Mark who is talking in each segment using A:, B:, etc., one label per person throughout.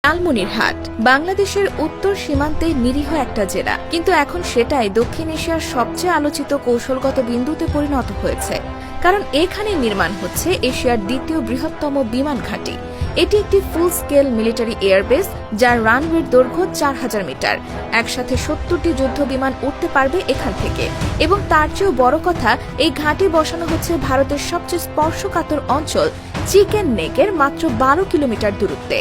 A: লালমনিরহাট বাংলাদেশের উত্তর সীমান্তে নিরীহ একটা জেলা, কিন্তু এখন সেটাই দক্ষিণ এশিয়ার সবচেয়ে আলোচিত কৌশলগত বিন্দুতে পরিণত হয়েছে। কারণ এখানে নির্মাণ হচ্ছে এশিয়ার দ্বিতীয় বৃহত্তম বিমান ঘাঁটি। এটি একটি ফুল স্কেল মিলিটারি এয়ারবেস, যার রানওয়ের দৈর্ঘ্য 4000 মিটার। একসাথে 70টি যুদ্ধ বিমান উঠতে পারবে এখান থেকে। এবং তার চেয়েও বড় কথা, এই ঘাঁটি বসানো হচ্ছে ভারতের সবচেয়ে স্পর্শকাতর অঞ্চল চিকেন নেকের মাত্র 12 কিলোমিটার দূরত্বে।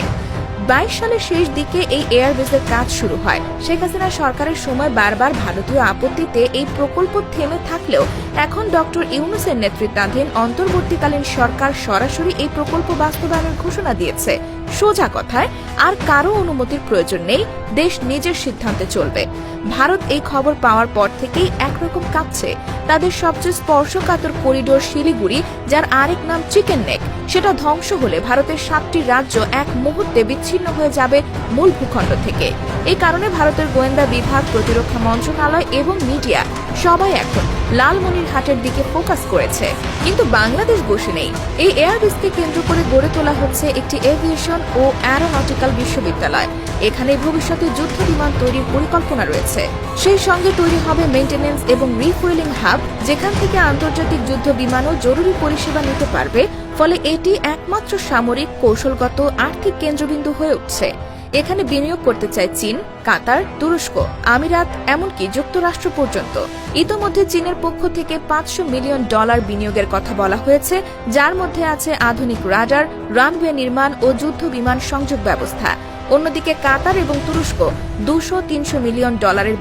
A: 22 সালের শেষ দিকে এই এয়ারবেসের কাজ শুরু হয়। শেখ হাসিনা সরকারের সময় বারবার ভারতীয় আপত্তিতে এই প্রকল্প থেমে থাকলেও এখন ডক্টর ইউনূসের নেতৃত্বাধীন অন্তর্বর্তীকালীন সরকার সরাসরি এই প্রকল্প বাস্তবায়নের ঘোষণা দিয়েছে। সোজা কথায় আর কারো অনুমতির প্রয়োজন নেই, দেশ নিজের সিদ্ধান্তে চলবে। ভারত এই খবর পাওয়ার পর থেকেই একরকম কাঁপছে। তাদের সবচেয়ে স্পর্শকাতর করিডোর শিলিগুড়ি, যার আরেক নাম চিকেন নেক, সেটা ধ্বংস হলে ভারতের 7টি রাজ্য এক মুহূর্তে বিচ্ছিন্ন হয়ে যাবে মূল ভূখণ্ড থেকে। এই কারণে ভারতের গোয়েন্দা বিভাগ, প্রতিরক্ষা মন্ত্রণালয় এবং মিডিয়া সবাই এখন লালমনিরহাটের দিকে ফোকাস করেছে। কিন্তু বাংলাদেশ বসে নেই। এই এয়ারবেসকে কেন্দ্র করে গড়ে তোলা হচ্ছে একটি এভিয়েশন ও অ্যারোনটিক্যাল বিশ্ববিদ্যালয়। এখানে ভবিষ্যতে যুদ্ধ বিমান তৈরির পরিকল্পনা রয়েছে। সেই সঙ্গে তৈরি হবে মেইনটেনেন্স এবং রিফুয়েলিং হাব, যেখান থেকে আন্তর্জাতিক যুদ্ধ বিমানও জরুরি পরিষেবা নিতে পারবে। ফলে এটি একমাত্র সামরিক, কৌশলগত, আর্থিক কেন্দ্রবিন্দু হয়ে উঠছে। এখানে বিনিয়োগ করতে চায় চীন, কাতার, তুরস্ক, আমিরাত, এমনকি যুক্তরাষ্ট্র পর্যন্ত। ইতোমধ্যে চীনের পক্ষ থেকে $500 মিলিয়ন বিনিয়োগের কথা বলা হয়েছে, যার মধ্যে আছে আধুনিক রাডার, রানওয়ে নির্মাণ ও যুদ্ধ বিমান সংযোগ ব্যবস্থা। অন্যদিকে কাতার এবং তুরস্ক $200-300 মিলিয়ন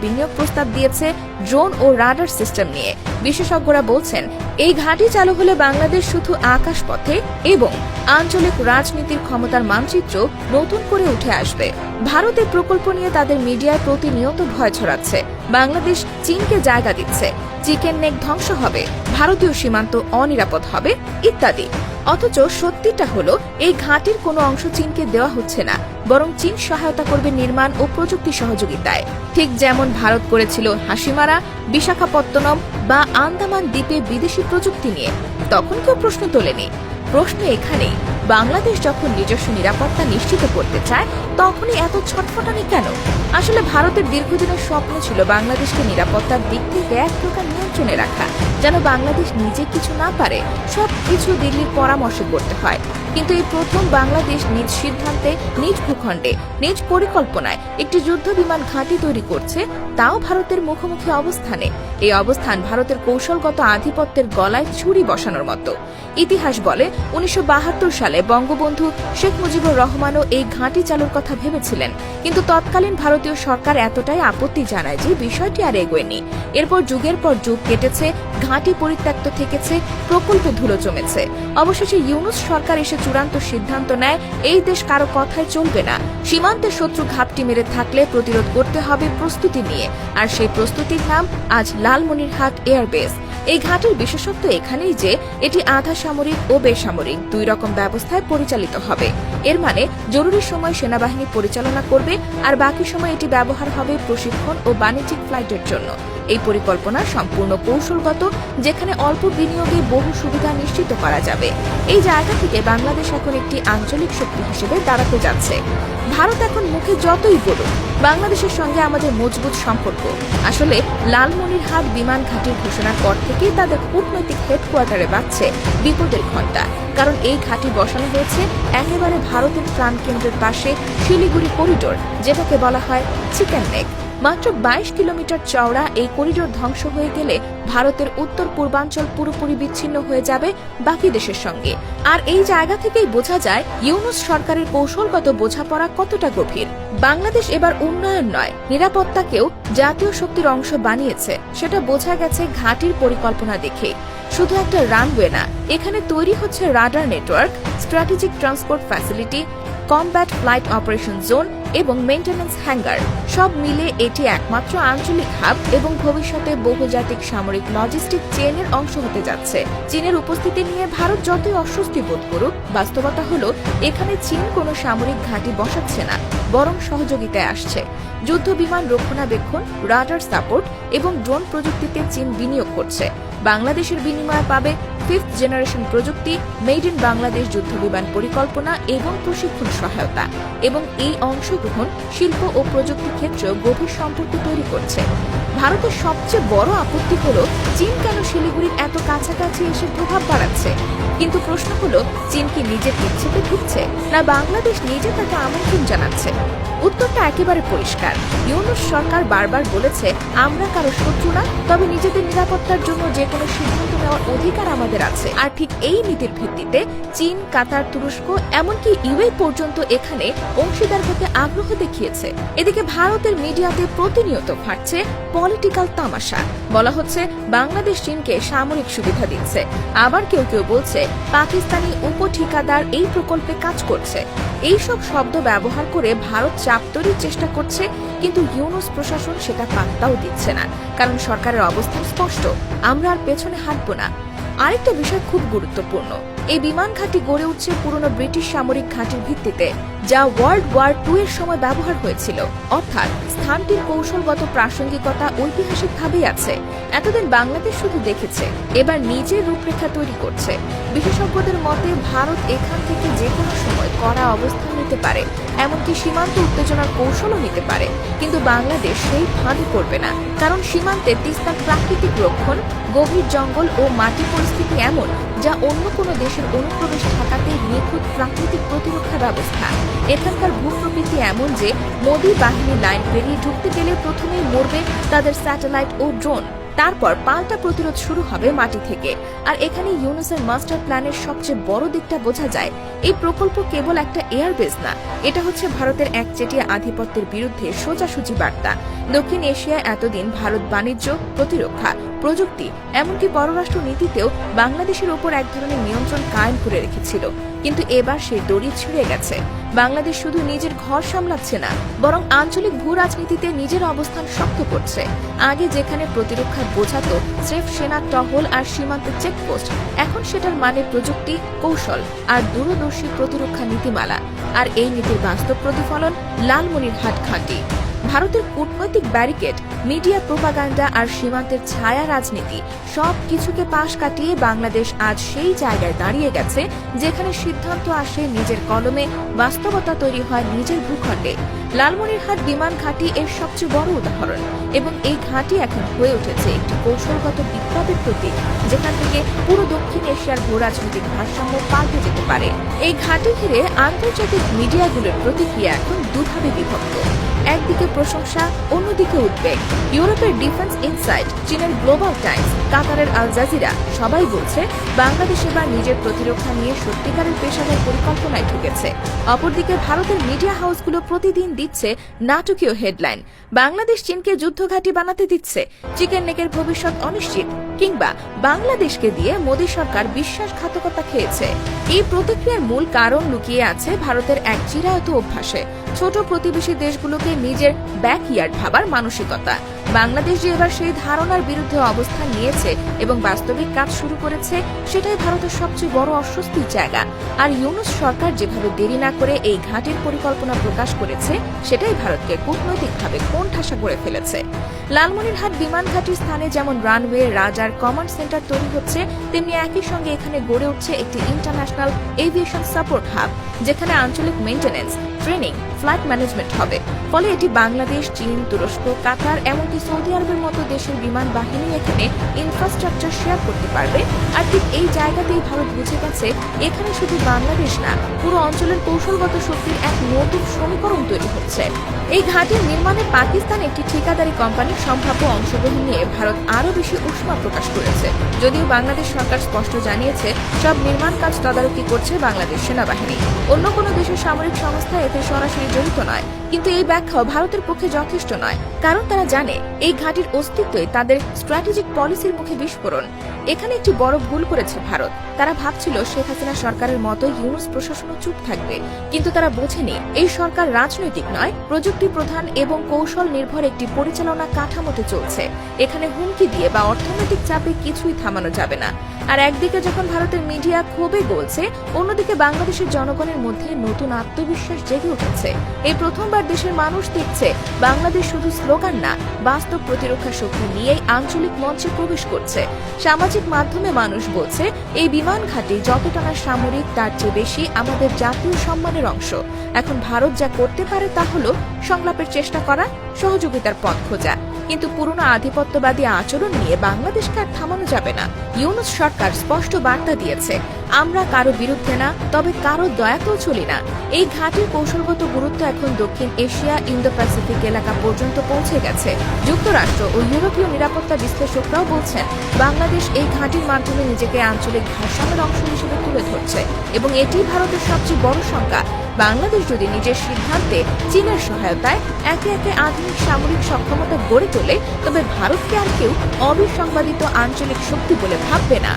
A: বিনিয়োগ প্রস্তাব দিয়েছে ড্রোন ও রাডার সিস্টেম নিয়ে। বিশেষজ্ঞরা বলছেন, এই ঘাঁটি চালু হলে বাংলাদেশ শুধু আকাশপথে এবং আঞ্চলিক রাজনীতির ক্ষমতার মানচিত্র নতুন করে উঠে আসবে। ভারতের প্রকল্প নিয়ে তাদের মিডিয়ায় প্রতিনিয়ত ভয় ছড়াচ্ছে। বাংলাদেশ চীনকে জায়গা দিচ্ছে, চিকেন নেক ধ্বংস হবে, ভারতীয় সীমান্ত অনিরাপদ হবে ইত্যাদি। অথচ সত্যিটা হলো, এই ঘাঁটির কোনো অংশ চীনকে দেওয়া হচ্ছে না, বরং চীন সহায়তা করবে নির্মাণ ও প্রযুক্তি সহযোগিতায়। ঠিক যেমন ভারত করেছিল হাসিমারা, বিশাখাপত্তনম বা আন্দামান দ্বীপে বিদেশি প্রযুক্তি নিয়ে। তখন কেউ প্রশ্ন তোলেনি। প্রশ্ন এখানেই, বাংলাদেশ যখন নিজস্ব নিরাপত্তা নিশ্চিত করতে চায়, তখনই এত ছটফটানি কেন? আসলে ভারতের দীর্ঘদিনের স্বপ্ন ছিল বাংলাদেশকে নিরাপত্তার দিক থেকে এক প্রকার নিয়ন্ত্রণে রাখা, যেন বাংলাদেশ নিজে কিছু না পারে, সবকিছু দিল্লির পরামর্শে করতে হয়। কিন্তু এই প্রথম বাংলাদেশ নিজ সিদ্ধান্তে, নিজ ভূখণ্ডে, নিজ পরিকল্পনায় একটি যুদ্ধ বিমান ঘাঁটি তৈরি করছে, তাও ভারতের মুখোমুখি অবস্থানে। এই অবস্থান ভারতের কৌশলগত আধিপত্যের গলায় ছুরি বসানোর মতো। ইতিহাস বলে, 1972 সালে বঙ্গবন্ধু শেখ মুজিবুর রহমানও এই ঘাঁটি চালুর কথা ভেবেছিলেন, কিন্তু তৎকালীন ভারতীয় সরকার এতটাই আপত্তি জানায় যে বিষয়টি আর এগোয়নি। এরপর যুগের পর যুগ কেটেছে, ঘাঁটি পরিত্যক্ত থেকেছে, প্রকল্পে ধুলো জমেছে। অবশেষে ইউনূস সরকার এসে চূড়ান্ত সিদ্ধান্ত নেয়, এই দেশ কারো কথায় চলবে না। সীমান্তে শত্রু ঘাপটি মেরে থাকলে প্রতিরোধ করতে হবে প্রস্তুতি নিয়ে। আর সেই প্রস্তুতির নাম আজ লালমনিরহাট এয়ারবেস। এই ঘাঁটির বিশেষত্ব এখানেই যে এটি আধা সামরিক ও বেসামরিক দুই রকম ব্যবস্থায় পরিচালিত হবে। এর মানে জরুরি সময় সেনাবাহিনী পরিচালনা করবে, আর বাকি সময় এটি ব্যবহার হবে প্রশিক্ষণ ও বাণিজ্যিক ফ্লাইটের জন্য। এই পরিকল্পনা সম্পূর্ণ কৌশলগত, যেখানে অল্প বিনিয়োগে বহু সুবিধা নিশ্চিত করা যাবে। এই জায়গা থেকে বাংলাদেশ এখন একটি আঞ্চলিক শক্তি হিসেবে দাঁড়াতে যাচ্ছে। ভারত এখন মুখে যতই বলুক বাংলাদেশের সঙ্গে আমাদের মজবুত সম্পর্ক, আসলে লালমনিরহাট বিমান ঘাঁটির ঘোষণার পর থেকেই তাদের কূটনৈতিক হেডকোয়ার্টারে বাজছে বিপদের ঘণ্টা। কারণ এই ঘাঁটি বসানো হয়েছে একেবারে ভারতের প্রাণকেন্দ্রের পাশে শিলিগুড়ি করিডোর, যেটাকে বলা হয় চিকেন নেক। মাত্র 22 কিলোমিটার চওড়া এই করিডোর ধ্বংস হয়ে গেলে ভারতের উত্তর পূর্বাঞ্চল পুরোপুরি বিচ্ছিন্ন হয়ে যাবে বাকি দেশের সঙ্গে। আর এই জায়গা থেকেই বোঝা যায় ইউনূস সরকারের কৌশলগত বোঝাপড়া কতটা গভীর। বাংলাদেশ এবার উন্নয়ন নয়, নিরাপত্তাকেও জাতীয় শক্তির অংশ বানিয়েছে। সেটা বোঝা গেছে ঘাঁটির পরিকল্পনা দেখে। শুধু একটা রানওয়ে না, এখানে তৈরি হচ্ছে radar network, strategic transport facility, combat flight operation zone এবং মেইনটেনেন্স হ্যাঙ্গার। সব মিলে এটি একমাত্র আঞ্চলিক হাব এবং ভবিষ্যতে বহুজাতিক সামরিক লজিস্টিক চেইনের অংশ হতে যাচ্ছে। চীনের উপস্থিতি নিয়ে ভারত যতই অস্বস্তি বোধ করুক, বাস্তবতা হলো এখানে চীন কোনো সামরিক ঘাঁটি বসাচ্ছে না, বরং সহযোগিতায় আসছে। যুদ্ধ বিমান রক্ষণাবেক্ষণ, রাডার সাপোর্ট এবং ড্রোন প্রযুক্তিতে চীন বিনিয়োগ করছে। বাংলাদেশের বিনিময়ে পাবে 5th জেনারেশন প্রযুক্তি, মেড ইন বাংলাদেশ যুদ্ধবিমান পরিকল্পনা এবং প্রশিক্ষণ সহায়তা, এবং এই অংশগ্রহণ শিল্প ও প্রযুক্তি ক্ষেত্রেও গভীর সম্পর্ক তৈরি করছে। ভারতের সবচেয়ে বড় আপত্তি হলো চীন কেন শিলিগুড়ির এত কাছাকাছি এসে প্রভাব বাড়াচ্ছে। কিন্তু প্রশ্ন হলো, চীন কি নিজের ইচ্ছেতে ঢুকছে, না বাংলাদেশ নিজে তাকে আমন্ত্রণ জানাচ্ছে? উত্তরটা একেবারে পরিষ্কার। ইউনূস সরকার বারবার বলেছে, আমরা কারো শত্রু না, তবে নিজেদের নিরাপত্তার জন্য যে কোনো সিদ্ধান্ত নেওয়ার অধিকার আমাদের আছে। আর ঠিক এই নীতির ভিত্তিতে চীন, কাতার, তুরস্ক, এমনকি ইউএই পর্যন্ত এখানে অংশীদার হতে আগ্রহ দেখিয়েছে। এদিকে ভারতের মিডিয়াতে প্রতিনিয়ত ফাটছে পলিটিক্যাল তামাশা। বলা হচ্ছে বাংলাদেশ চীনকে সামরিক সুবিধা দিচ্ছে, আবার কেউ কেউ বলছে পাকিস্তানি উপঠিকাদার এই প্রকল্পে কাজ করছে। এইসব শব্দ ব্যবহার করে ভারত চাপ তৈরির চেষ্টা করছে, কিন্তু ইউনূস প্রশাসন সেটা পাত্তাও দিচ্ছে না, কারণ সরকারের অবস্থান স্পষ্ট, আমরা আর পেছনে হাঁটব না। আরেকটা বিষয় খুব গুরুত্বপূর্ণ, এই বিমান ঘাঁটি গড়ে উঠছে পুরনো ব্রিটিশ সামরিক ঘাঁটির ভিত্তিতে, যা ওয়ার্ল্ড ওয়ার 2 এর সময় ব্যবহার হয়েছিল। অর্থাৎ স্থানটির কৌশলগত প্রাসঙ্গিকতা ঐতিহাসিকভাবেই আছে। এতদিন বাংলাদেশ শুধু দেখেছে, এবার নিজের রূপরেখা তৈরি করছে। বিশেষজ্ঞদের মতে ভারত এখান থেকে যে কোনো সময় কড়া অবস্থান নিতে পারে, এমনকি সীমান্ত উত্তেজনার কৌশলও নিতে পারে। কিন্তু বাংলাদেশ সেই ফাঁদে পড়বে না, কারণ সীমান্তে তিস্তার প্রাকৃতিক রক্ষণ, গভীর জঙ্গল ও মাটি পরিস্থিতি এমন, যা অন্য কোনো দেশের অনুপ্রবেশ ঠেকাতে নিখুঁত প্রাকৃতিক প্রতিরক্ষা ব্যবস্থা। এখানকার ভূপ্রকৃতি এমন যে মোদী বাহিনী লাইন পেরিয়ে ঢুকতে গেলে প্রথমেই মরবে তাদের স্যাটেলাইট ও ড্রোন, তারপর পাল্টা প্রতিরোধ শুরু হবে মাটি থেকে। আর এখানে ইউনূসের মাস্টার প্ল্যানের সবচেয়ে বড় দিকটা বোঝা যায়। এই প্রকল্প কেবল একটা এয়ারবেস না, এটা হচ্ছে ভারতের একচেটিয়া আধিপত্যের বিরুদ্ধে সোজাসুজি বার্তা। দক্ষিণ এশিয়ায় এতদিন ভারত বাণিজ্য, প্রতিরক্ষা, প্রযুক্তি, এমনকি পররাষ্ট্র নীতিতেও বাংলাদেশের ওপর এক ধরনের নিয়ন্ত্রণ কায়েম করে রেখেছিল, কিন্তু এবার সেই দড়ি ছিঁড়ে গেছে। বাংলাদেশ শুধু নিজের ঘর সামলাচ্ছে না, বরং আঞ্চলিক ভূ রাজনীতিতে নিজের অবস্থান শক্ত করছে। আগে যেখানে প্রতিরক্ষা বোঝাতো স্রেফ সেনা টহল আর সীমান্তে চেকপোস্ট, এখন সেটার মানে প্রযুক্তি, কৌশল আর দূরদর্শী প্রতিরক্ষা নীতিমালা। আর এই নীতির বাস্তব প্রতিফলন লালমনিরহাট ঘাঁটি। ভারতের কূটনৈতিক ব্যারিকেড, মিডিয়া প্রোপাগান্ডা আর সীমান্তের ছায়া রাজনীতি সব কিছুকে পাশ কাটিয়ে বাংলাদেশ আজ সেই জায়গায় দাঁড়িয়ে গেছে যেখানে সিদ্ধান্ত আসে নিজের কলমে, বাস্তবতা তৈরি হয় নিজের ভূখণ্ডে। লালমনিরহাট বিমান ঘাঁটি এর সবচেয়ে বড় উদাহরণ, এবং এই ঘাঁটি এখন হয়ে উঠেছে একটি কৌশলগত বিপ্লবের প্রতীক, যেখান থেকে পুরো দক্ষিণ এশিয়ার ভূ রাজনৈতিক ভারসাম্য পাল্টে যেতে পারে। এই ঘাঁটি ঘিরে আন্তর্জাতিক মিডিয়াগুলোর প্রতিক্রিয়া এখন দুভাবে বিভক্ত। একদিকে প্রশংসা, অন্যদিকে উদ্বেগ। ইউরোপের ডিফেন্স ইনসাইট, চীনের গ্লোবাল টাইমস, কাতারের আল জাজিরা সবাই বলছে বাংলাদেশ এবার নিজের প্রতিরক্ষা নিয়ে সত্যিকারের পেশাদার পরিকল্পনায় ঢুকেছে। অপরদিকে ভারতের মিডিয়া হাউসগুলো প্রতিদিন দিচ্ছে নাটকীয় হেডলাইন, বাংলাদেশ চীনকে যুদ্ধঘাঁটি বানাতে দিচ্ছে, চিকেন নেকের ভবিষ্যৎ অনিশ্চিত, কিংবা বাংলাদেশকে দিয়ে মোদী সরকার বিশ্বাসঘাতকতা খেয়েছে। এই প্রতিক্রিয়ার মূল কারণ লুকিয়ে আছে ভারতের এক চিরায়ত অভ্যাসে, ছোট প্রতিবেশী দেশগুলোকে নিজের ব্যাকইয়ার্ড ভাবার মানসিকতা। বাংলাদেশ যে এবার সেই ধারণার বিরুদ্ধে অবস্থান নিয়েছে এবং বাস্তবিক কাজ শুরু করেছে, সেটাই ভারতের সবচেয়ে বড় অস্বস্তির জায়গা। আর ইউনূস সরকার যেভাবে দেরি না করে এই ঘাঁটির পরিকল্পনা প্রকাশ করেছে, সেটাই ভারতকে কূটনৈতিকভাবে কোণঠাসা করে ফেলেছে। লালমনিরহাট বিমান ঘাঁটির স্থানে যেমন রানওয়ে, রাডার, কমান্ড সেন্টার তৈরি হচ্ছে, তেমনি একই সঙ্গে এখানে গড়ে উঠছে একটি ইন্টারন্যাশনাল এভিয়েশন সাপোর্ট হাব, যেখানে আঞ্চলিক মেইনটেনেন্স, ট্রেনিং, ফ্লাইট ম্যানেজমেন্ট হবে। ফলে এটি বাংলাদেশ, চীন, তুরস্ক, কাতার, এমনকি সৌদি আরবের মতো দেশের বিমান বাহিনী এখানে ইনফ্রাস্ট্রাকচার শেয়ার করতে পারবে। আর ঠিক এই জায়গাতেই ভারত বুঝে গেছে এখানে শুধু বাংলাদেশ না, পুরো অঞ্চলের কৌশলগত শক্তির এক নতুন সমীকরণ তৈরি হচ্ছে। এই ঘাঁটির নির্মাণে পাকিস্তান একটি ঠিকাদারি কোম্পানির সম্ভাব্য অংশগ্রহণ নিয়ে ভারত আরও বেশি উষ্মা প্রকাশ করেছে। যদিও বাংলাদেশ সরকার স্পষ্ট জানিয়েছে সব নির্মাণ কাজ তদারকি করছে বাংলাদেশ সেনাবাহিনী, অন্য কোনো দেশের সামরিক সংস্থা এতে সরাসরি জড়িত নয়। কিন্তু এই ব্যাখ্যাও ভারতের পক্ষে যথেষ্ট নয়, কারণ তারা জানে এই ঘাঁটির অস্তিত্বই তাদের স্ট্র্যাটেজিক পলিসির মুখে বিস্ফোরণ। এখানে একটি বড় ভুল করেছে ভারত। তারা ভাবছিল শেখ হাসিনা সরকারের মতো ইউনূস প্রশাসনও চুপ থাকবে, কিন্তু তারা বোঝেনি এই সরকার রাজনৈতিক নয়, প্রযুক্তি প্রধান এবং কৌশল নির্ভর একটি পরিচালনা কাঠামোতে চলছে। এখানে হুমকি দিয়ে বা অর্থনৈতিক চাপে কিছুই থামানো যাবে না। আর একদিকে যখন ভারতের মিডিয়া ক্ষোভে গলছে, অন্যদিকে বাংলাদেশের জনগণের মধ্যে নতুন আত্মবিশ্বাস জেগে গর্জে উঠেছে। এই প্রথমবার দেশের মানুষ দেখছে বাংলাদেশ শুধু স্লোগান না, বাস্তব প্রতিরক্ষা শক্তি নিয়েই আঞ্চলিক মঞ্চে প্রবেশ করছে। সামাজিক মাধ্যমে মানুষ বলছে, এই বিমান ঘাঁটি যতটা না সামরিক, তার চেয়ে বেশি আমাদের জাতীয় সম্মানের অংশ। এখন ভারত যা করতে পারে তা হলো সংলাপের চেষ্টা করা, সহযোগিতার পথ খোঁজা, কিন্তু পুরনো আধিপত্যবাদী আচরণ নিয়ে বাংলাদেশকে আর থামানো যাবে না। ইউনূস সরকার স্পষ্ট বার্তা দিয়েছে, আমরা কারো বিরুদ্ধে না, তবে কারো দয়াতেও চলি না। এই ঘাঁটির কৌশলগত গুরুত্ব এখন দক্ষিণ এশিয়া, ইন্দো প্যাসিফিক এলাকা পর্যন্ত পৌঁছে গেছে। যুক্তরাষ্ট্র ও ইউরোপীয় নিরাপত্তা বিশ্লেষকরাও বলছেন, বাংলাদেশ এই ঘাঁটির মাধ্যমে নিজেকে আঞ্চলিক ভারসাম্যের অংশ হিসেবে তুলে ধরছে এবং এটি ভারতের সবচেয়ে বড় শঙ্কা। বাংলাদেশ যদি নিজের সিদ্ধান্তে চীনের সহায়তায় একে একে আধুনিক সামরিক সক্ষমতা গড়ে তোলে, তবে ভারতকে আর কেউ অবিসংবাদিত আঞ্চলিক শক্তি বলে ভাববে না।